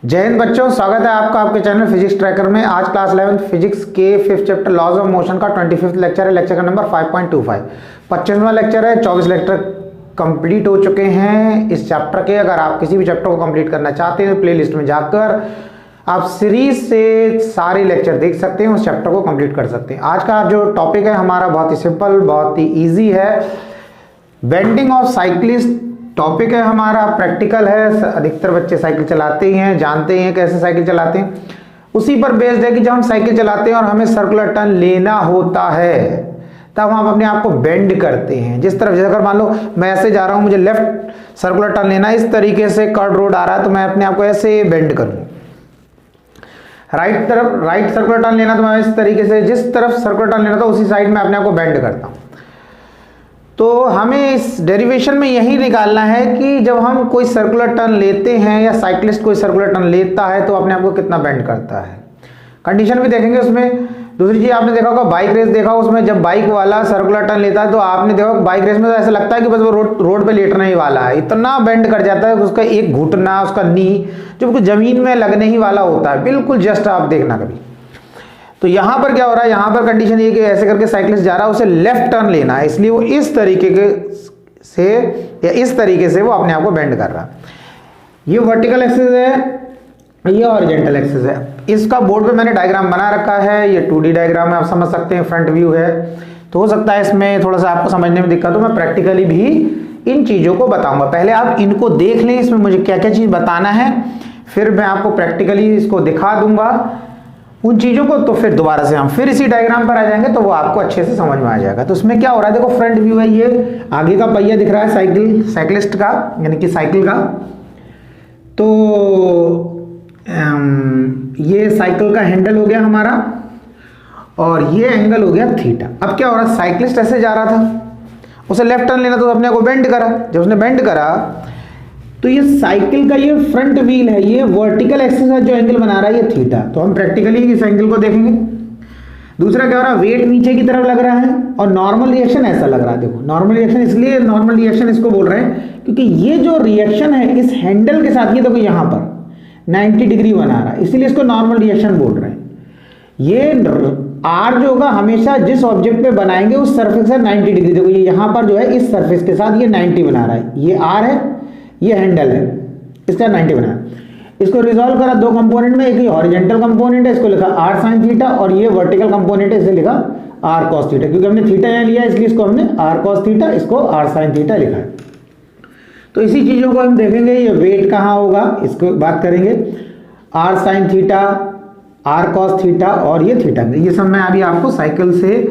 जय हिंद बच्चों, स्वागत है आपका आपके चैनल फिजिक्स ट्रैकर में। आज क्लास 11 फिजिक्स के 5th chapter laws of motion का 25th लेक्चर है। लेक्चर का नंबर 5.25 25वां लेक्चर है। 24 लेक्चर कंप्लीट हो चुके हैं इस चैप्टर के। अगर आप किसी भी चैप्टर को कंप्लीट करना चाहते हैं तो प्लेलिस्ट में जाकर आप सीरीज से सारे लेक्चर देख सकते हैं, उस चैप्टर को कंप्लीट कर सकते हैं। आज का जो टॉपिक है हमारा बहुत ही सिंपल, बहुत ही ईजी है। बेंडिंग ऑफ साइक्लिस्ट टॉपिक है हमारा, प्रैक्टिकल है। अधिकतर बच्चे साइकिल चलाते ही हैं, जानते हैं कैसे साइकिल चलाते हैं। उसी पर बेस्ड है कि जब हम साइकिल चलाते हैं और हमें सर्कुलर टर्न लेना होता है तब हम अपने आप को बेंड करते हैं। जिस तरफ, जैसे अगर मान लो मैं ऐसे जा रहा हूं, मुझे लेफ्ट सर्कुलर टर्न लेना है, इस तरीके से कर्व रोड आ रहा है तो मैं अपने आप को ऐसे बेंड करूँ। राइट तरफ राइट सर्कुलर टर्न लेना तो मैं इस तरीके से, जिस तरफ सर्कुलर टर्न लेना था उसी साइड में अपने आप को बेंड करता हूँ। तो हमें इस डेरिवेशन में यही निकालना है कि जब हम कोई सर्कुलर टर्न लेते हैं या साइक्लिस्ट कोई सर्कुलर टर्न लेता है तो अपने आप को कितना बेंड करता है। कंडीशन भी देखेंगे उसमें। दूसरी चीज आपने देखा होगा, बाइक रेस देखा, उसमें जब बाइक वाला सर्कुलर टर्न लेता है तो आपने देखा बाइक रेस में तो ऐसा लगता है कि बस वो रोड पे लेटने ही वाला है, इतना बेंड कर जाता है उसका एक घुटना, उसका नी जो बिल्कुल जमीन में लगने ही वाला होता है, बिल्कुल जस्ट। आप देखना कभी। तो यहां पर क्या हो रहा है, यहां पर कंडीशन ये कि ऐसे करके साइक्लिस्ट जा रहा है, उसे लेफ्ट टर्न लेना है, इसलिए वो इस तरीके से या इस तरीके से वो अपने आप को बेंड कर रहा है। ये वर्टिकल एक्सिस है, ये हॉरिजॉन्टल एक्सिस है। इसका बोर्ड पे मैंने डायग्राम बना रखा है, ये 2D डायग्राम है, आप समझ सकते हैं, फ्रंट व्यू है। तो हो सकता है इसमें थोड़ा सा आपको समझने में दिक्कत हो, मैं प्रैक्टिकली भी इन चीजों को बताऊंगा। पहले आप इनको देख लें, इसमें मुझे क्या क्या चीज बताना है, फिर मैं आपको प्रैक्टिकली इसको दिखा दूंगा उन चीजों को। तो फिर दोबारा से हम फिर इसी डायग्राम पर आ जाएंगे तो वो आपको अच्छे से समझ में आ जाएगा। तो उसमें क्या हो रहा है, देखो फ्रंट व्यू है, ये आगे का पहिया दिख रहा है साइक्लिस्ट का, यानी कि साइकिल का। तो ये साइकिल का हैंडल हो गया हमारा और ये एंगल हो गया थीटा। अब क्या हो रहा है, साइक्लिस्ट ऐसे जा रहा था, उसे लेफ्ट टर्न लेना तो अपने को बेंड करा। जब उसने बेंड करा तो ये साइकिल का ये फ्रंट व्हील है, ये वर्टिकल एक्सिस है, जो एंगल बना रहा है ये थीटा। तो हम प्रैक्टिकली इस एंगल को देखेंगे। दूसरा क्या हो रहा है, वेट नीचे की तरफ लग रहा है और नॉर्मल रिएक्शन ऐसा लग रहा है। देखो नॉर्मल रिएक्शन, इसलिए नॉर्मल रिएक्शन इसको बोल रहे हैं क्योंकि ये जो रिएक्शन है इस हैंडल के साथ, ये देखो यहां पर 90 डिग्री बना रहा है, इसीलिए इसको नॉर्मल रिएक्शन बोल रहे हैं। ये आर जो होगा हमेशा जिस ऑब्जेक्ट पे बनाएंगे उस सरफेस से 90 डिग्री। देखो ये यहां पर जो है इस सरफेस के साथ ये 90 बना रहा है, ये आर है, ये हैंडल है, इसका 90 बना है। इसको रिजॉल्व करा दो कंपोनेंट में, एक हॉरिजॉन्टल कंपोनेंट है, इसको लिखा आर साइन थीटा, और ये वर्टिकल कंपोनेंट है, इसे लिखा आर कॉस थीटा। क्योंकि हमने थीटा यहाँ लिया इसलिए इसको हमने आर कॉस थीटा, इसको आर साइन थीटा लिखा है। तो इसी चीजों को हम देखेंगे। ये वेट कहाँ होगा इसको बात करेंगे, R sine theta, R cos theta और ये थीटा। ये सब मैं अभी आपको साइकिल से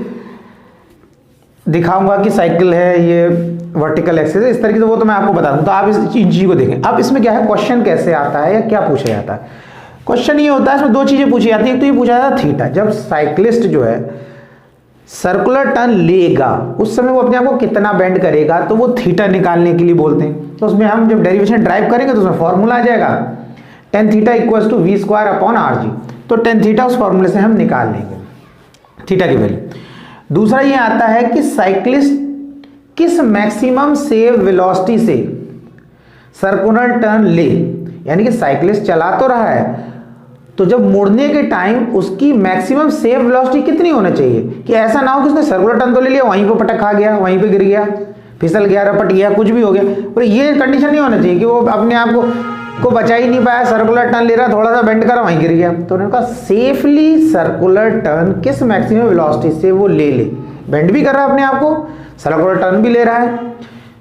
दिखाऊंगा कि साइकिल है, ये वर्टिकल एक्सिस है, इस तरीके से वो तो मैं आपको बता दूं। तो आप इन चीज को देखें। अब इसमें क्या है, क्वेश्चन कैसे आता है या क्या पूछा जाता है। क्वेश्चन ये होता है, इसमें दो चीजें पूछी जाती है। एक तो ये पूछा जाता है थीटा, जब साइक्लिस्ट जो है सर्कुलर टर्न लेगा उस समय वो अपने आप को कितना बेंड करेगा, तो वो थीटा निकालने के लिए बोलते हैं। तो उसमें हम जब डेरिवेशन ड्राइव करेंगे तो उसमें फॉर्मूला आ जाएगा tan theta equals to v square upon rg। तो tan थीटा उस फॉर्मूले से हम निकाल लेंगे थीटा की वैल्यू। दूसरा ये आता है कि साइक्लिस्ट किस मैक्सिमम सेव वेलोसिटी से सर्कुलर टर्न ले, यानी कि साइक्लिस्ट चला तो रहा है तो जब मुड़ने के टाइम उसकी मैक्सिमम सेव वेलोसिटी कितनी होना चाहिए, कि ऐसा ना हो कि उसने सर्कुलर टर्न तो ले लिया, वहीं पे पटक खा गया, वहीं पे गिर गया, फिसल गया, रपट गया, कुछ भी हो गया। और ये कंडीशन नहीं होना चाहिए कि वो अपने आप को बचा ही नहीं पाया, सर्कुलर टर्न ले रहा, थोड़ा सा बेंड करा, वहीं गिर गया। तो उन्होंने कहा सेफली सर्कुलर टर्न किस मैक्सिमम वेलोसिटी से वो ले बेंड भी कर रहा है अपने आप को, सर्कुलर टर्न भी ले रहा है,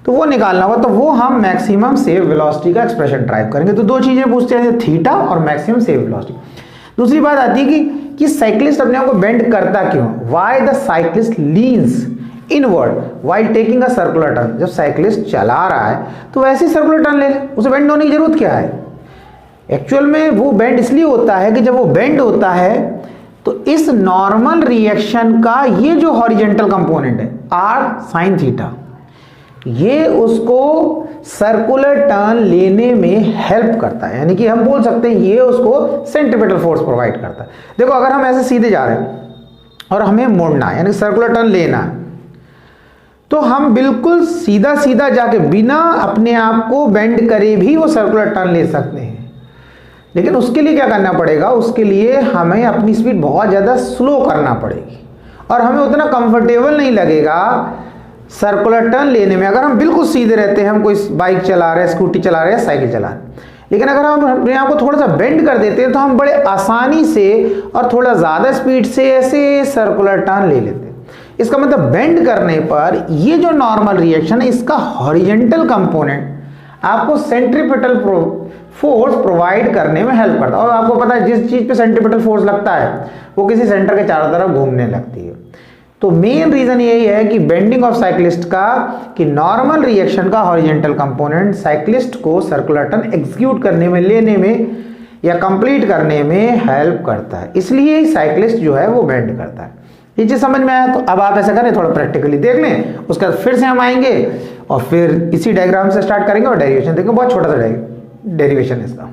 तो वो निकालना होगा। तो वो हम मैक्सिमम सेव वेलोसिटी का एक्सप्रेशन ड्राइव करेंगे। तो दो चीजें पूछते हैं, थीटा और मैक्सिमम सेव वेलोसिटी। दूसरी बात आती है कि साइक्लिस्ट अपने आप को बेंड करता क्यों, why the cyclist leans inward while taking a circular turn. जब साइक्लिस्ट चला रहा है तो वैसे ही सर्कुलर टर्न ले ले, उसे बेंड होने की जरूरत क्या है। एक्चुअल में वो बेंड इसलिए होता है कि जब वो बेंड होता है तो इस नॉर्मल रिएक्शन का ये जो हॉरिजॉन्टल कंपोनेंट है आर साइन थीटा, ये उसको सर्कुलर टर्न लेने में हेल्प करता है। यानी कि हम बोल सकते हैं ये उसको सेंट्रीपिटल फोर्स प्रोवाइड करता है। देखो अगर हम ऐसे सीधे जा रहे हैं और हमें मुड़ना है, यानी सर्कुलर टर्न लेना है, तो हम बिल्कुल सीधा सीधा जाके बिना अपने आप को बेंड करे भी वो सर्कुलर टर्न ले सकते हैं। लेकिन उसके लिए क्या करना पड़ेगा, उसके लिए हमें अपनी स्पीड बहुत ज़्यादा स्लो करना पड़ेगी और हमें उतना कंफर्टेबल नहीं लगेगा सर्कुलर टर्न लेने में। अगर हम बिल्कुल सीधे रहते हैं, हम कोई बाइक चला रहे हैं, स्कूटी चला रहे हैं, साइकिल चला रहे हैं, लेकिन अगर हम अपने आप को थोड़ा सा बेंड कर देते हैं तो हम बड़े आसानी से और थोड़ा ज़्यादा स्पीड से ऐसे सर्कुलर टर्न ले लेते हैं। इसका मतलब बेंड करने पर ये जो नॉर्मल रिएक्शन है, इसका हॉरिजेंटल कंपोनेंट आपको सेंट्रीपिटल फोर्स प्रोवाइड करने में हेल्प करता है। और आपको पता है जिस चीज़ पे सेंट्रीपिटल फोर्स लगता है वो किसी सेंटर के चारों तरफ घूमने लगती है। तो मेन रीजन यही है कि बेंडिंग ऑफ साइक्लिस्ट का, कि नॉर्मल रिएक्शन का हॉरिजेंटल कंपोनेंट साइक्लिस्ट को सर्कुलर टर्न एग्जीक्यूट करने में, लेने में या कंप्लीट करने में हेल्प करता है। इसलिए साइक्लिस्ट जो है वो बेंड करता है। ये चीज समझ में आया? तो अब आप ऐसा करें, थोड़ा प्रैक्टिकली देख लें, उसके बाद फिर से हम आएंगे और फिर इसी डायग्राम से स्टार्ट करेंगे और डेरिवेशन देखेंगे। बहुत छोटा सा डेरिवेशन है इसका।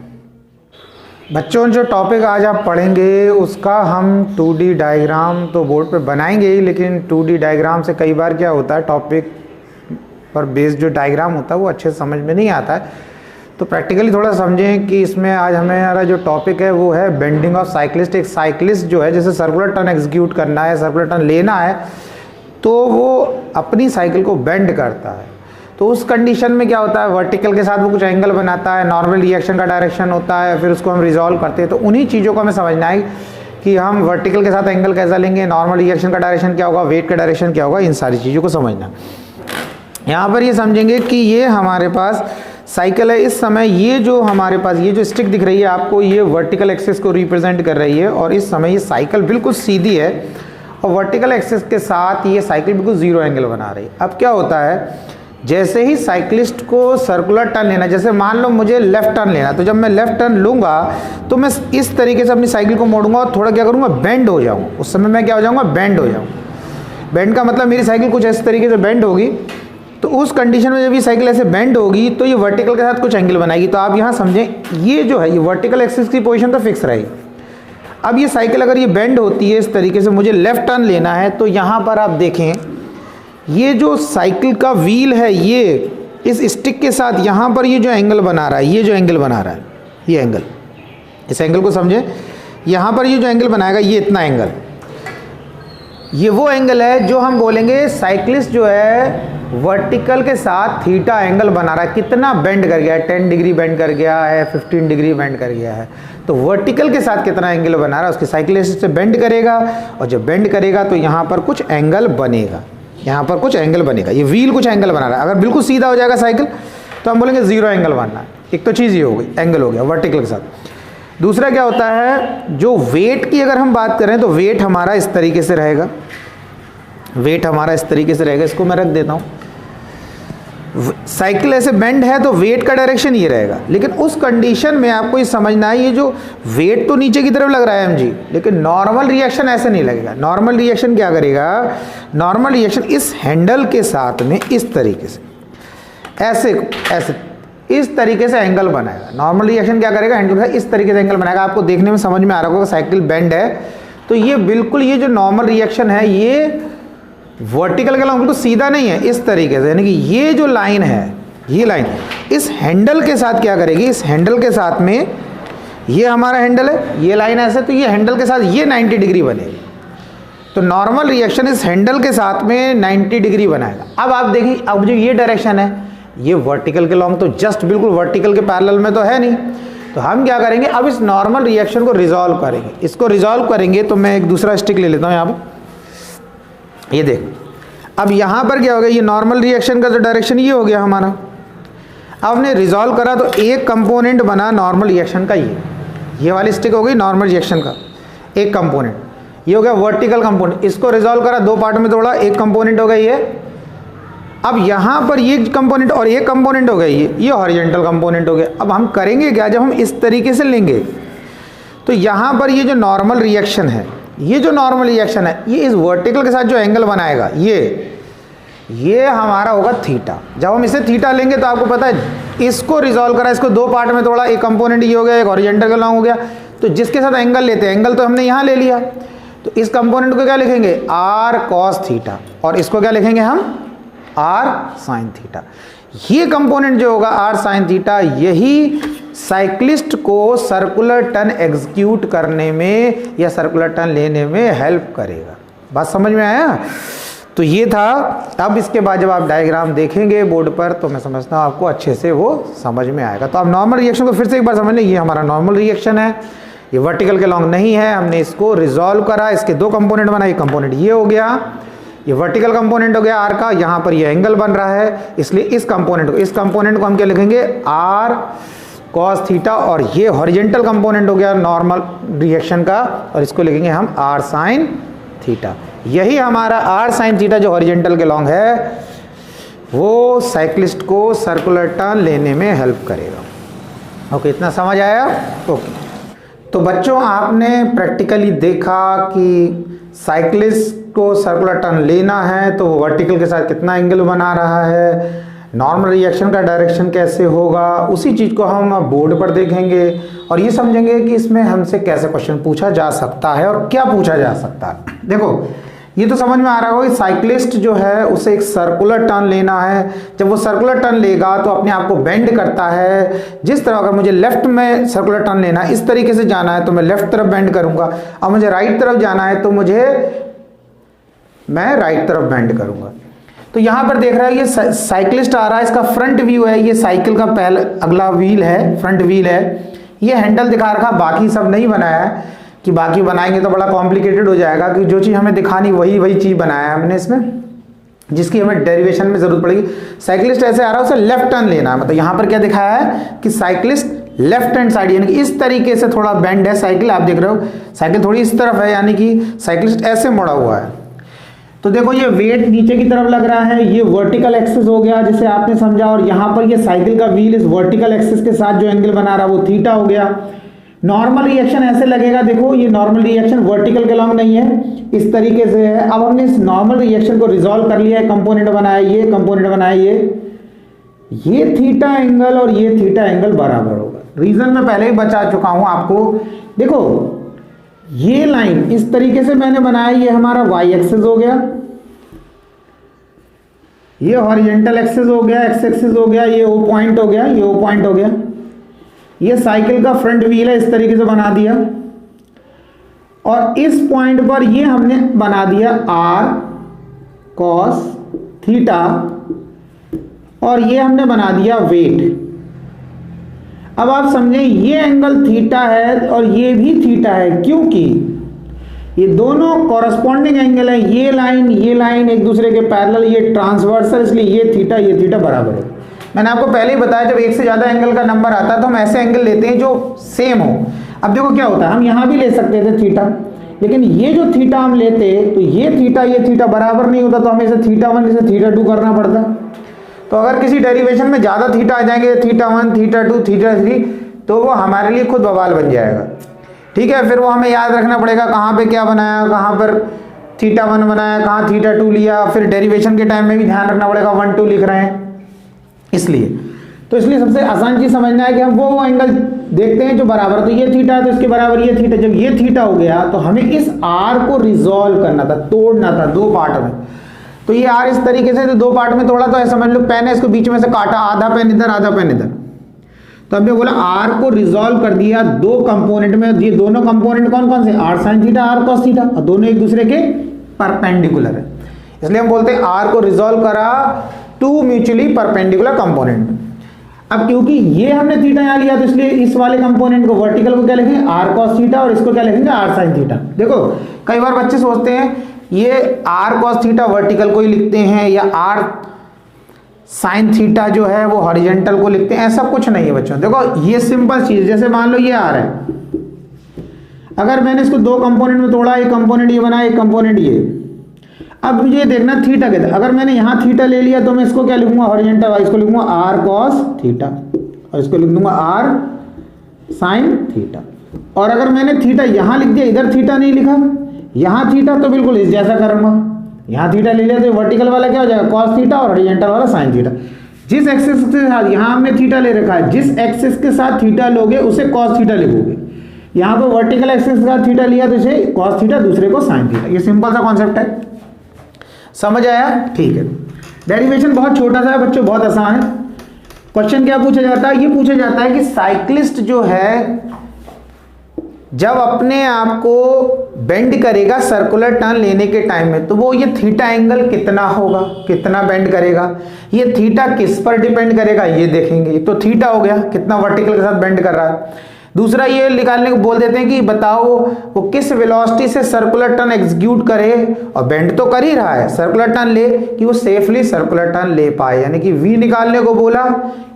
बच्चों, जो टॉपिक आज आप पढ़ेंगे उसका हम 2D डायग्राम तो बोर्ड पे बनाएंगे ही, लेकिन 2D डायग्राम से कई बार क्या होता है, टॉपिक पर बेस्ड जो डायग्राम होता है वो अच्छे से समझ में नहीं आता है। तो प्रैक्टिकली थोड़ा समझें कि इसमें आज हमारा जो टॉपिक है वो है बेंडिंग ऑफ साइक्लिस्ट। एक साइक्लिस्ट जो है, जैसे सर्कुलर टर्न एग्जीक्यूट करना है, सर्कुलर टर्न लेना है, तो वो अपनी साइकिल को बेंड करता है। तो उस कंडीशन में क्या होता है, वर्टिकल के साथ वो कुछ एंगल बनाता है, नॉर्मल रिएक्शन का डायरेक्शन होता है, फिर उसको हम रिजॉल्व करते हैं। तो उन्हीं चीज़ों को हमें समझना है कि हम वर्टिकल के साथ एंगल कैसा लेंगे, नॉर्मल रिएक्शन का डायरेक्शन क्या होगा, वेट का डायरेक्शन क्या होगा, इन सारी चीज़ों को समझना। यहाँ पर ये समझेंगे कि ये हमारे पास साइकिल है। इस समय ये जो हमारे पास ये जो स्टिक दिख रही है आपको, ये वर्टिकल एक्सिस को रिप्रेजेंट कर रही है और इस समय ये साइकिल बिल्कुल सीधी है और वर्टिकल एक्सिस के साथ ये साइकिल बिल्कुल जीरो एंगल बना रही है। अब क्या होता है, जैसे ही साइक्लिस्ट को सर्कुलर टर्न लेना, जैसे मान लो मुझे लेफ्ट टर्न लेना, तो जब मैं लेफ्ट टर्न लूँगा तो मैं इस तरीके से अपनी साइकिल को मोड़ूंगा और थोड़ा क्या करूँगा, बेंड हो जाऊँ। उस समय मैं क्या हो जाऊँगा, बेंड हो जाऊँ। बेंड का मतलब मेरी साइकिल कुछ इस तरीके से बेंड होगी। तो उस कंडीशन में जब ये साइकिल ऐसे बेंड होगी तो ये वर्टिकल के साथ कुछ एंगल बनाएगी। तो आप यहाँ समझें, ये जो है ये वर्टिकल एक्सिस की पोजीशन तो फिक्स रहेगी। अब ये साइकिल अगर ये बेंड होती है इस तरीके से, मुझे लेफ्ट टर्न लेना है, तो यहाँ पर आप देखें ये जो साइकिल का व्हील है ये इस स्टिक के साथ यहाँ पर ये जो एंगल बना रहा है, ये जो एंगल बना रहा है, ये एंगल, इस एंगल को समझें। यहाँ पर ये जो एंगल बनाएगा ये इतना एंगल, ये वो एंगल है जो हम बोलेंगे साइक्लिस्ट जो है वर्टिकल के साथ थीटा एंगल बना रहा है। कितना बेंड कर गया है, 10 डिग्री बेंड कर गया है, 15 डिग्री बेंड कर गया है। तो वर्टिकल के साथ कितना एंगल बना रहा है, उसकी साइकिल से बेंड करेगा और जब बेंड करेगा तो यहाँ पर कुछ एंगल बनेगा, यहाँ पर कुछ एंगल बनेगा। ये व्हील कुछ एंगल बना रहा है। अगर बिल्कुल सीधा हो जाएगा साइकिल तो हम बोलेंगे जीरो एंगल बनना है। एक तो चीज़ ये हो गई, एंगल हो गया वर्टिकल के साथ। दूसरा क्या होता है, जो वेट की अगर हम बात करें तो वेट हमारा इस तरीके से रहेगा, वेट हमारा इस तरीके से रहेगा। इसको मैं रख देता हूँ। साइकिल ऐसे बेंड है तो वेट का डायरेक्शन ये रहेगा, लेकिन उस कंडीशन में आपको ये समझना है, ये जो वेट तो नीचे की तरफ लग रहा है एमजी, लेकिन नॉर्मल रिएक्शन ऐसे नहीं लगेगा। नॉर्मल रिएक्शन क्या करेगा, नॉर्मल रिएक्शन इस हैंडल के साथ में इस तरीके से ऐसे ऐसे इस तरीके से एंगल बनाएगा। नॉर्मल रिएक्शन क्या करेगा, हैंडल का इस तरीके से एंगल बनाएगा। आपको देखने में समझ में आ रहा होगा साइकिल बेंड है तो ये बिल्कुल ये जो नॉर्मल रिएक्शन है ये वर्टिकल के बिल्कुल सीधा नहीं है, इस तरीके से, यानी कि ये जो लाइन है, ये लाइन इस हैंडल के साथ क्या करेगी, इस हैंडल के साथ में ये हमारा हैंडल है, ये लाइन ऐसे, तो ये हैंडल के साथ ये 90 डिग्री बनेगी। तो नॉर्मल रिएक्शन इस हैंडल के साथ में 90 डिग्री बनाएगा। अब आप देखिए, अब जो ये डायरेक्शन है ये वर्टिकल के लॉन्ग तो जस्ट बिल्कुल वर्टिकल के पैरेलल में तो है नहीं। तो हम क्या करेंगे, अब इस नॉर्मल रिएक्शन को रिजॉल्व करेंगे। इसको रिजॉल्व करेंगे तो मैं एक दूसरा स्टिक ले लेता हूँ यहाँ पर, ये देख। अब यहाँ पर क्या हो गया, ये नॉर्मल रिएक्शन का जो डायरेक्शन ये हो गया हमारा। अब हमने रिजॉल्व करा तो एक कंपोनेंट बना नॉर्मल रिएक्शन का, ये वाली स्टिक हो गई नॉर्मल रिएक्शन का एक कंपोनेंट, ये हो गया वर्टिकल कंपोनेंट। इसको रिजॉल्व करा, दो पार्ट में तोड़ा, एक कंपोनेंट हो गया ये। अब यहाँ पर ये कंपोनेंट और एक कंपोनेंट हो गया ये हॉरिजॉन्टल कंपोनेंट हो गया। अब हम करेंगे क्या, जब हम इस तरीके से लेंगे तो यहाँ पर ये जो नॉर्मल रिएक्शन है, ये जो नॉर्मल रिएक्शन है ये इस वर्टिकल के साथ जो एंगल बनाएगा ये हमारा होगा थीटा। जब हम इसे थीटा लेंगे तो आपको पता है इसको रिजॉल्व करा, इसको दो पार्ट में तोड़ा, एक कंपोनेंट ये हो गया, एक हॉरिजॉन्टल का लॉन्ग हो गया। तो जिसके साथ एंगल लेते हैं, एंगल तो हमने यहाँ ले लिया, तो इस कंपोनेंट को क्या लिखेंगे, आर कॉस थीटा, और इसको क्या लिखेंगे हम, आर साइन थीटा। ये कंपोनेंट जो होगा आर साइन थीटा, यही साइक्लिस्ट को सर्कुलर टर्न एग्जीक्यूट करने में या सर्कुलर टर्न लेने में हेल्प करेगा। बात समझ में आया? तो ये था। अब इसके बाद जब आप डायग्राम देखेंगे बोर्ड पर तो मैं समझता हूँ आपको अच्छे से वो समझ में आएगा। तो आप नॉर्मल रिएक्शन को फिर से एक बार समझ लें। ये हमारा नॉर्मल रिएक्शन है, ये वर्टिकल के लॉन्ग नहीं है, हमने इसको रिजॉल्व करा, इसके दो कंपोनेंट बना, ये कंपोनेंट ये हो गया, ये वर्टिकल कंपोनेंट हो गया आर का, यहाँ पर ये एंगल बन रहा है, इसलिए इस कंपोनेंट को हम क्या लिखेंगे, आर कॉस थीटा, और ये हॉरिजेंटल कंपोनेंट हो गया नॉर्मल रिएक्शन का, और इसको लिखेंगे हम आर साइन थीटा। यही हमारा आर साइन थीटा जो हॉरिजेंटल के लॉन्ग है वो साइक्लिस्ट को सर्कुलर टर्न लेने में हेल्प करेगा। ओके, इतना समझ आया? ओके, तो बच्चों आपने प्रैक्टिकली देखा कि साइक्लिस्ट को सर्कुलर टर्न लेना है तो वो वर्टिकल के साथ कितना एंगल बना रहा है, नॉर्मल रिएक्शन का डायरेक्शन कैसे होगा, उसी चीज़ को हम बोर्ड पर देखेंगे और ये समझेंगे कि इसमें हमसे कैसे क्वेश्चन पूछा जा सकता है और क्या पूछा जा सकता है। देखो, ये तो समझ में आ रहा होगा कि साइक्लिस्ट जो है उसे एक सर्कुलर टर्न लेना है। जब वो सर्कुलर टर्न लेगा तो अपने आप को बेंड करता है। जिस तरह अगर मुझे लेफ्ट में सर्कुलर टर्न लेना है, इस तरीके से जाना है तो मैं लेफ्ट तरफ बेंड करूंगा, और मुझे राइट तरफ जाना है तो मैं राइट तरफ बेंड करूंगा। तो यहां पर देख रहा है ये साइक्लिस्ट आ रहा है, इसका फ्रंट व्यू है, ये साइकिल का पहला अगला व्हील है, फ्रंट व्हील है, ये हैंडल दिखा रखा, बाकी सब नहीं बनाया है कि बाकी बनाएंगे तो बड़ा कॉम्प्लिकेटेड हो जाएगा, कि जो चीज़ हमें दिखानी वही चीज़ बनाया है हमने इसमें, जिसकी हमें डेरिवेशन में जरूरत पड़ेगी। साइक्लिस्ट ऐसे आ रहा है, उसे लेफ्ट टर्न लेना है, मतलब यहाँ पर क्या दिखाया है कि साइक्लिस्ट लेफ्ट हैंड साइड, यानी कि इस तरीके से थोड़ा बेंड है साइकिल, आप देख रहे हो साइकिल थोड़ी इस तरफ है, यानी कि साइक्लिस्ट ऐसे मुड़ा हुआ है। तो देखो ये वेट नीचे की तरफ लग रहा है, ये वर्टिकल एक्सिस हो गया जिसे आपने समझा, और यहाँ पर ये साइकिल का व्हील इस वर्टिकल एक्सिस के साथ जो एंगल बना रहा है वो थीटा हो गया। नॉर्मल रिएक्शन ऐसे लगेगा, देखो ये नॉर्मल रिएक्शन वर्टिकल के लॉन्ग नहीं है, इस तरीके से है। अब हमने इस नॉर्मल रिएक्शन को रिजॉल्व कर लिया है, कंपोनेंट बनाया, ये कंपोनेंट बनाया, ये थीटा एंगल और ये थीटा एंगल बराबर होगा। रीजन मैं पहले ही बता चुका हूं आपको। देखो ये लाइन इस तरीके से मैंने बनाया, ये हमारा वाई एक्सिस हो गया, ये हॉरिजेंटल एक्सिस हो गया, एक्स एक्सिस हो गया, ये ओ पॉइंट हो गया, ये ओ पॉइंट हो गया, ये साइकिल का फ्रंट व्हील है, इस तरीके से बना दिया, और इस पॉइंट पर ये हमने बना दिया आर कॉस थीटा, और ये हमने बना दिया वेट। अब आप समझें ये एंगल थीटा है और ये भी थीटा है, क्योंकि ये दोनों कॉरस्पॉन्डिंग एंगल है, ये लाइन एक दूसरे के पैरेलल, ये ट्रांसवर्सल, इसलिए ये थीटा बराबर है। मैंने आपको पहले ही बताया जब एक से ज्यादा एंगल का नंबर आता है तो हम ऐसे एंगल लेते हैं जो सेम हो। अब देखो क्या होता है, हम यहां भी ले सकते थे थीटा, लेकिन ये जो थीटा हम लेते तो ये थीटा बराबर नहीं होता, तो हमें इसे थीटा 1 इसे थीटा 2 करना पड़ता। तो अगर किसी डेरिवेशन में ज्यादा थीटा आ जाएंगे, थीटा 1 थीटा 2 थीटा 3, तो वो हमारे लिए खुद बवाल बन जाएगा। ठीक है, फिर वो हमें याद रखना पड़ेगा कहाँ पे क्या बनाया, कहाँ पर थीटा 1 बनाया, कहाँ थीटा 2 लिया, फिर डेरिवेशन के टाइम में भी ध्यान रखना पड़ेगा 1 2 लिख रहे हैं, इसलिए सबसे आसान चीज समझना है कि हम वो एंगल देखते हैं जो बराबर, तो ये थीटा है तो इसके बराबर ये थीटा। जब ये थीटा हो गया तो हमें इस आर को रिजॉल्व करना था, तोड़ना था दो पार्ट में। तो ये आर इस तरीके से दो पार्ट में तोड़ा, तो ऐसा समझ लो पेन है, इसको बीच में से काटा, आधा पेन इधर आधा पेन इधर। तो हमने बोला आर को रिजॉल्व कर दिया दो कंपोनेंट में, ये दोनों कंपोनेंट कौन कौन से, R sine theta R cos theta, और दोनों एक दूसरे के परपेंडिकुलर है, इसलिए हम बोलते हैं आर को रिजॉल्व करा टू म्यूचुअली परपेंडिकुलर कंपोनेंट। अब क्योंकि ये हमने थीटा यहां लिया तो इसलिए इस वाले कंपोनेंट को वर्टिकल को क्या लिखेंगे, आर कॉस थीटा, और इसको क्या लिखेंगे, आर साइन थीटा। देखो कई बार बच्चे सोचते हैं ये आर कॉस थीटा वर्टिकल को ही लिखते हैं, या आर साइन थीटा जो है वो हॉरिजेंटल को लिखते हैं, ऐसा कुछ नहीं है बच्चों। देखो ये सिंपल चीज, जैसे मान लो ये आर है, अगर मैंने इसको दो कंपोनेंट में तोड़ा, एक कंपोनेंट ये बना, एक कंपोनेंट ये, अब मुझे देखना थीटा कहते हैं। अगर मैंने यहाँ थीटा ले लिया तो मैं इसको क्या लिखूंगा, हॉरिजेंटल, इसको लिखूंगा आर कॉस थीटा, और इसको लिख दूंगा आर साइन थीटा। और अगर मैंने थीटा यहाँ लिख दिया, इधर थीटा नहीं लिखा, यहाँ थीटा, तो बिल्कुल इस जैसा करूंगा, यहाँ थीटा ले लिया तो वर्टिकल वाला क्या हो जाएगा, कॉस थीटा, और हॉरिजेंटल वाला साइन थीटा। जिस एक्सिस के साथ यहाँ हमने थीटा ले रखा है, जिस एक्सिस के साथ थीटा लोगे उसे कॉस थीटा लिखोगे। यहाँ पर वर्टिकल एक्सिस के साथ थीटा लिया तो इसे कॉस थीटा, दूसरे को साइन थीटा। ये सिंपल सा कॉन्सेप्ट है, समझ आया? ठीक है, डेरिवेशन बहुत छोटा सा है बच्चों, बहुत आसान है। क्वेश्चन क्या पूछा जाता है, ये पूछा जाता है कि साइक्लिस्ट जो है जब अपने आप को बेंड करेगा सर्कुलर टर्न लेने के टाइम में, तो वो ये थीटा एंगल कितना होगा, कितना बेंड करेगा, ये थीटा किस पर डिपेंड करेगा ये देखेंगे। तो थीटा हो गया कितना वर्टिकल के साथ बेंड कर रहा है। दूसरा ये निकालने को बोल देते हैं कि बताओ वो किस वेलोसिटी से सर्कुलर टर्न एग्जीक्यूट करे, और बेंड तो कर ही रहा है, सर्कुलर टर्न ले कि वो सेफली सर्कुलर टर्न ले पाए, यानी कि v निकालने को बोला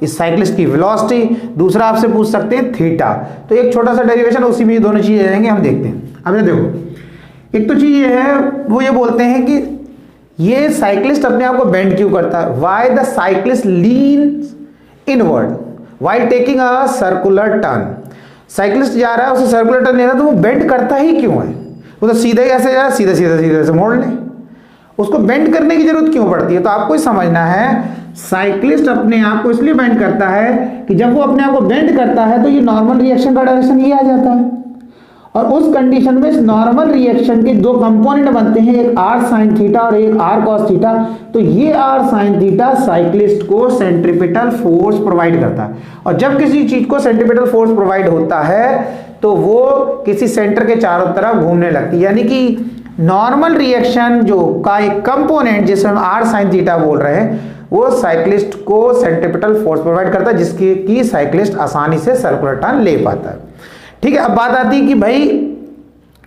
इस साइक्लिस्ट की वेलोसिटी। दूसरा आपसे पूछ सकते हैं थीटा। तो एक छोटा सा डेरिवेशन, उसी में ये दोनों चीजें रहेंगे, हम देखते हैं। अब ये देखो, एक तो चीज ये है, वो ये बोलते हैं कि ये साइक्लिस्ट अपने आप को बेंड क्यों करता है, why the cyclist leans inward while taking a circular turn. Cyclist जा रहा है, उसे सर्कुलर टर्न लेना, तो वो बेंड करता ही क्यों है, वो तो सीधे ऐसे जा, सीधे सीधे सीधे से मोड़ ले, उसको बेंड करने की जरूरत क्यों पड़ती है। तो आपको ही समझना है, साइक्लिस्ट अपने आप को इसलिए बेंड करता है कि जब वो अपने आप को बेंड करता है तो ये नॉर्मल रिएक्शन का डायरेक्शन ये आ जाता है, और उस कंडीशन में इस नॉर्मल रिएक्शन के दो कंपोनेंट बनते हैं, एक r sin थीटा और एक r cos थीटा। तो ये r sin थीटा साइक्लिस्ट को सेंट्रीपिटल फोर्स प्रोवाइड करता है, और जब किसी चीज को सेंट्रीपिटल फोर्स प्रोवाइड होता है तो वो किसी सेंटर के चारों तरफ घूमने लगती है, यानी कि नॉर्मल रिएक्शन जो का एक कंपोनेंट जिसे हम r sin थीटा बोल रहे हैं, वो साइक्लिस्ट को सेंट्रीपिटल फोर्स प्रोवाइड करता है, जिसकी की साइक्लिस्ट आसानी से सर्कुलर टर्न ले पाता है। ठीक है, अब बात आती है कि भाई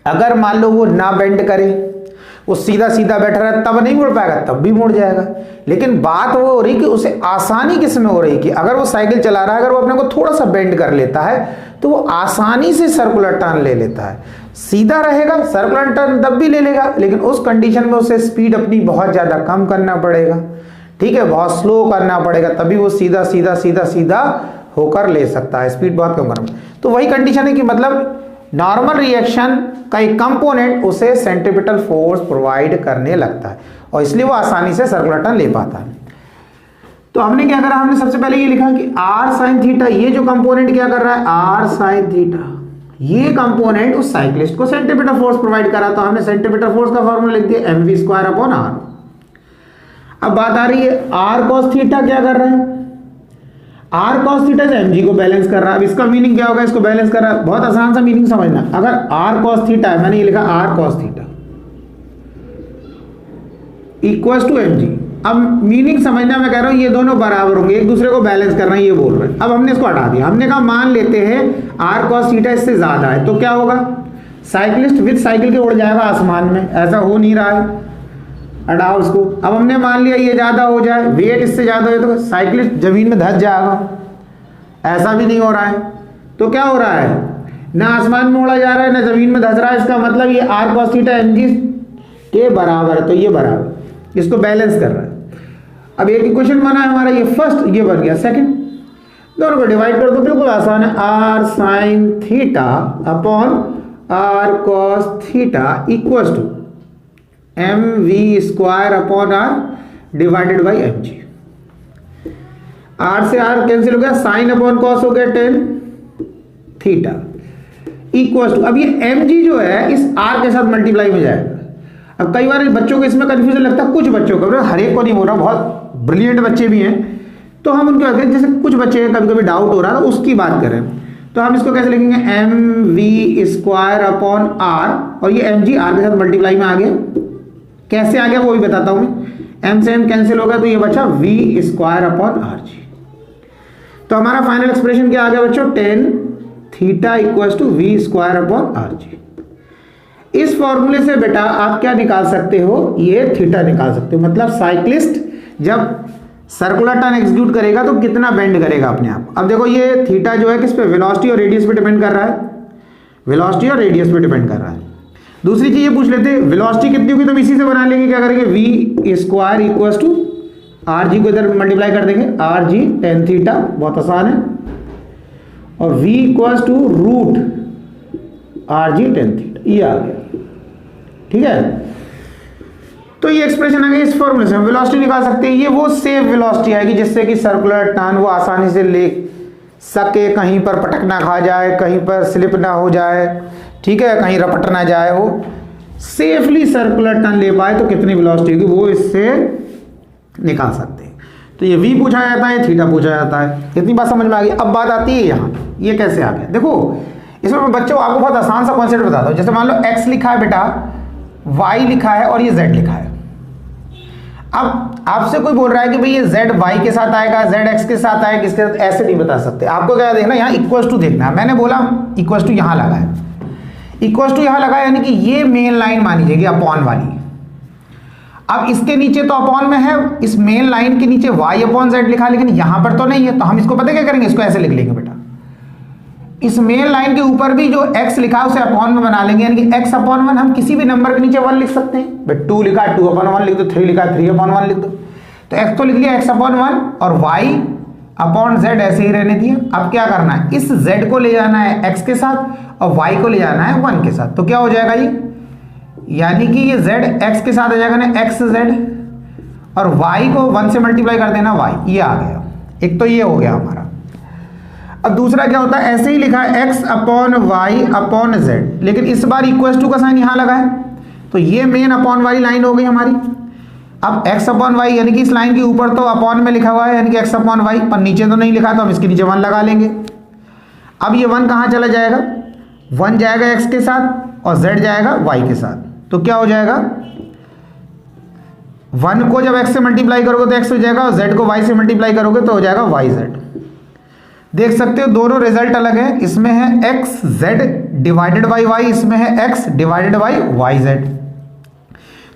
अगर मान लो वो ना बेंड करे, वो सीधा सीधा बैठा रहा, तब नहीं मुड़ पाएगा, तब भी मुड़ जाएगा। लेकिन बात वो हो रही कि उसे आसानी किस में हो रही कि अगर वो साइकिल चला रहा है, अगर वो अपने को थोड़ा सा बेंड कर लेता है तो वो आसानी से सर्कुलर टर्न ले लेता है। सीधा रहेगा सर्कुलर टर्न तब भी ले लेगा, लेकिन उस कंडीशन में उसे स्पीड अपनी बहुत ज्यादा कम करना पड़ेगा, ठीक है, बहुत स्लो करना पड़ेगा, तभी वो सीधा सीधा सीधा सीधा होकर ले सकता है, स्पीड बहुत कम करना। तो वही कंडीशन है कि मतलब नॉर्मल रिएक्शन का एक कंपोनेंट उसे सेंट्रीपिटल फोर्स प्रोवाइड करने लगता है, और इसलिए वो आसानी से सर्कुलर टर्न ले पाता है। तो हमने क्या करा, हमने सबसे पहले ये लिखा कि r sin थीटा, ये जो कंपोनेंट क्या कर रहा है, r sin थीटा, ये कंपोनेंट उस साइक्लिस्ट को सेंट्रीपिटल फोर्स प्रोवाइड करा, तो हमने सेंट्रीपिटल फोर्स का फॉर्मूला लिख दिया mv²/r। अब बात आ रही है r cos थीटा क्या कर रहा है, r cos थीटा से mg को बैलेंस कर रहा है। अब इसका मीनिंग क्या होगा, इसको बैलेंस कर रहा है, बहुत आसान सा मीनिंग समझना। अगर r cos थीटा है, मैंने ये लिखा r cos theta equals to mg। अब मीनिंग समझना, मैं कह रहा हूं ये दोनों बराबर होंगे, एक दूसरे को बैलेंस करना है, ये बोल रहे हैं। अब हमने इसको हटा दिया, हमने कहा मान लेते हैं r cos थीटा इससे ज्यादा है, तो क्या होगा, साइक्लिस्ट विद साइकिल के उड़ जाएगा आसमान में, ऐसा हो नहीं रहा है, हटाओ उसको। अब हमने मान लिया ये ज्यादा हो जाए, वेट इससे ज्यादा हो तो साइक्लिस्ट जमीन में धंस जाएगा, ऐसा भी नहीं हो रहा है। तो क्या हो रहा है, ना आसमान में उड़ा जा रहा है ना जमीन में धंस रहा है, इसका मतलब ये r cos थीटा mg के बराबर है, तो ये बराबर, इसको बैलेंस कर रहा है। अब एक इक्वेशन बना है हमारा, ये फर्स्ट, ये बन गया सेकंड, दोनों को डिवाइड कर दो, बिल्कुल आसान है, r sin theta upon r cos theta equals to mv²/r divided by mg। r से r कैंसिल हो गया, साइन अपॉन कॉस हो गया tan थीटा इक्वल्स टू, अब ये mg जो है इस r के साथ मल्टीप्लाई में जाएगा। अब कई बार बच्चों को इसमें कंफ्यूजन लगता है, कुछ बच्चों को, हर एक को नहीं बोल रहा, बहुत ब्रिलियंट बच्चे भी हैं, तो हम उनके बात करें, जैसे कुछ बच्चे कभी कभी डाउट हो रहा है, तो उसकी बात करें, तो हम इसको कैसे लिखेंगे, mv²/r, और ये mg r के साथ मल्टीप्लाई में आ गया, कैसे आ गया वो भी बताता हूं मैं, m से m कैंसिल हो गया, तो ये बचा v²/rg। तो हमारा फाइनल एक्सप्रेशन क्या आ गया बच्चों, tan theta equals to v²/rg। इस फॉर्मूले से बेटा आप क्या निकाल सकते हो, ये थीटा निकाल सकते हो, मतलब साइक्लिस्ट जब सर्कुलर टर्न एग्जीक्यूट करेगा तो कितना बेंड करेगा अपने आप। अब देखो ये थीटा जो है किस पे, वेलोसिटी और रेडियस पे डिपेंड कर रहा है, वेलोसिटी और रेडियस पे डिपेंड कर रहा है। दूसरी चीज ये पूछ लेते हैं वेलोसिटी कितनी होगी, तो इसी से बना लेंगे, क्या करेंगे, v² इक्वल्स टू rg को इधर मल्टीप्लाई कर देंगे, rg tan थीटा, बहुत आसान है, और v equals to root rg tan theta, ये आ गया, ठीक है। तो ये एक्सप्रेशन आ गई, इस फॉर्मूले से हम वेलोसिटी निकाल सकते हैं। ये वो सेफ वेलोसिटी आएगी जिससे कि सर्कुलर टर्न वो आसानी से ले सके, कहीं पर पटक ना खा जाए, कहीं पर स्लिप ना हो जाए, ठीक है, कहीं रपट ना जाए, वो सेफली सर्कुलर टर्न ले पाए, तो कितनी वेलोसिटी होगी वो इससे निकाल सकते हैं। तो ये v पूछा जाता है, थीटा पूछा जाता है। इतनी बात समझ में आ गई। अब बात आती है यहाँ, ये कैसे आ गया। देखो इसमें मैं बच्चों आपको बहुत आसान सा कॉन्सेप्ट बताता हूँ। जैसे मान लो x लिखा है बेटा, y लिखा है और ये z लिखा है। अब आपसे कोई बोल रहा है कि भाई ये z y के साथ आएगा, z x के साथ आएगा, किसके साथ, ऐसे नहीं बता सकते। आपको क्या देखना, यहाँ इक्वल टू देखना है। मैंने बोला इक्वल टू यहाँ लगा है, इक्वल टू यहाँ लगा है, यानी कि ये मेन लाइन मानी जाएगी अपॉन वाली। अब इसके नीचे तो अपॉन में है, इस मेन लाइन के नीचे y अपॉन z लिखा है, लेकिन यहां पर तो नहीं है। तो हम इसको पता क्या करेंगे, इसको ऐसे लिख लेंगे बेटा। इस मेन लाइन के ऊपर भी जो x लिखा है उसे अपॉन में बना लेंगे, यानी कि x अपॉन 1 हम किसी भी नंबर के नीचे 1 लिख सकते हैं। भाई 2 लिखा है 2 अपॉन 1 लिख दो, 3 लिखा है 3 अपॉन 1 लिख दो। तो x तो लिख लिया x अपॉन 1 और y अपॉन z ऐसे ही रहने दिया। अब क्या करना है, इस z को ले जाना है x के साथ और y को ले जाना है 1 के साथ। तो क्या हो जाएगा ये, यानी कि ये z x के साथ आ जाएगा ना x z, और y को 1 से मल्टीप्लाई कर देना y, ये आ गया। एक तो ये हो गया हमारा। अब दूसरा क्या होता है, ऐसे ही लिखा है x upon Y upon z, लेकिन इस बार इक्वल टू का साइन यहां लगा है। तो ये मेन अपॉन वाली लाइन हो गई हमारी। अब x अपॉन वाई, यानी कि इस लाइन के ऊपर तो अपॉन में लिखा हुआ है, यानी कि x अपॉन वाई, पर नीचे तो नहीं लिखा, तो हम इसके नीचे 1 लगा लेंगे। अब ये 1 कहाँ चला जाएगा, 1 जाएगा x के साथ और z जाएगा y के साथ। तो क्या हो जाएगा, 1 को जब x से मल्टीप्लाई करोगे तो x हो जाएगा, और z को y से मल्टीप्लाई करोगे तो हो जाएगा yz। देख सकते हो दोनों रिजल्ट अलग है। इसमें है X Z divided by Y, इसमें है X divided by Y Z.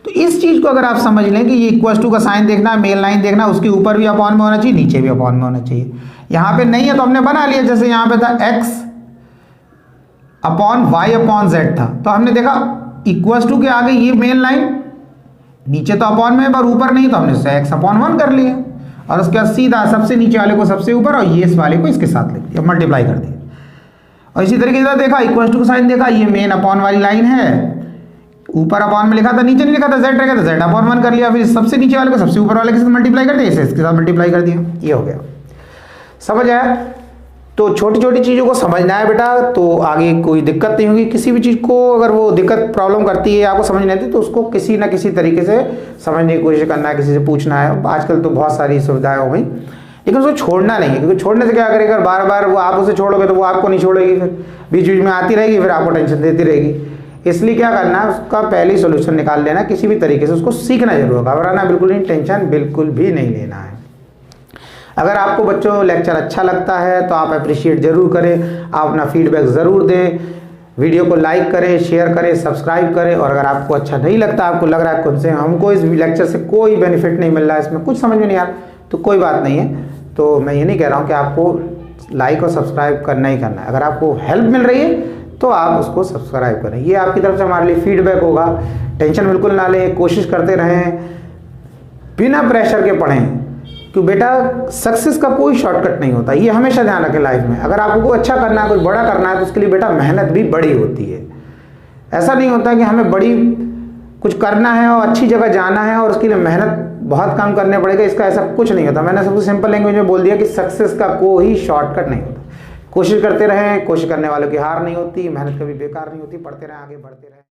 तो इस चीज को अगर आप समझ लें कि ये इक्वल टू का साइन देखना है, मेन लाइन देखना, उसके ऊपर भी अपॉन में होना चाहिए, नीचे भी अपॉन में होना चाहिए। यहाँ पे नहीं है तो हमने बना लिया, जैसे यहाँ पे था X upon Y upon Z था, तो हमने देखा इक्वल टू के आगे ये मेन लाइन, नीचे तो अपॉन में पर ऊपर नहीं, तो हमने उससे एक्स अपॉन 1 कर लिया, और उसके बाद सीधा सबसे नीचे वाले को सबसे ऊपर और ये इस वाले को इसके साथ लिख दिया, मल्टीप्लाई कर दिया। और इसी तरीके से देखा इक्वल टू का साइन देखा, ये मेन अपॉन वाली लाइन है, ऊपर अपॉन में लिखा था, नीचे नहीं लिखा था, जेड रहेगा तो जेड अपॉन 1 कर लिया, फिर सबसे नीचे वाले को सबसे ऊपर वाले के साथ मल्टीप्लाई कर दिया, इसे इसके साथ मल्टीप्लाई कर दिया, ये हो गया। समझ आया। तो छोटी छोटी चीज़ों को समझना है बेटा, तो आगे कोई दिक्कत नहीं होगी। किसी भी चीज़ को अगर वो दिक्कत प्रॉब्लम करती है, आपको समझ नहीं आती, तो उसको किसी ना किसी तरीके से समझने की कोशिश करना है, किसी से पूछना है। आजकल तो बहुत सारी सुविधाएं हो गई, लेकिन उसको छोड़ना नहीं है, क्योंकि छोड़ने से क्या करेगा, बार बार वो आप उसे छोड़ोगे तो वो आपको नहीं छोड़ेगी, फिर बीच बीच में आती रहेगी, फिर आपको टेंशन देती रहेगी। इसलिए क्या करना है, उसका पहले सोल्यूशन निकाल लेना, किसी भी तरीके से उसको सीखना जरूर, घबराना बिल्कुल नहीं, टेंशन बिल्कुल भी नहीं लेना है। अगर आपको बच्चों लेक्चर अच्छा लगता है तो आप अप्रिशिएट जरूर करें, आप अपना फीडबैक ज़रूर दें, वीडियो को लाइक करें, शेयर करें, सब्सक्राइब करें। और अगर आपको अच्छा नहीं लगता, आपको लग रहा है कौन से हमको इस लेक्चर से कोई बेनिफिट नहीं मिल रहा है, इसमें कुछ समझ में नहीं आ रहा, तो कोई बात नहीं है। तो मैं ये नहीं कह रहा हूँ कि आपको लाइक और सब्सक्राइब करना ही करना है। अगर आपको हेल्प मिल रही है तो आप उसको सब्सक्राइब करें, ये आपकी तरफ से हमारे लिए फीडबैक होगा। टेंशन बिल्कुल ना लें, कोशिश करते रहें, बिना प्रेशर के पढ़ें, क्योंकि बेटा सक्सेस का कोई शॉर्टकट नहीं होता, ये हमेशा ध्यान रखें लाइफ में। अगर आपको कोई अच्छा करना है, कोई बड़ा करना है, तो उसके लिए बेटा मेहनत भी बड़ी होती है। ऐसा नहीं होता कि हमें बड़ी कुछ करना है और अच्छी जगह जाना है और उसके लिए मेहनत बहुत कम करने पड़ेगा, इसका ऐसा कुछ नहीं होता। मैंने सबसे सिंपल लैंग्वेज में बोल दिया कि सक्सेस का कोई शॉर्टकट नहीं होता। कोशिश करते रहें, कोशिश करने वालों की हार नहीं होती, मेहनत कभी बेकार नहीं होती, पढ़ते रहें, आगे बढ़ते रहें।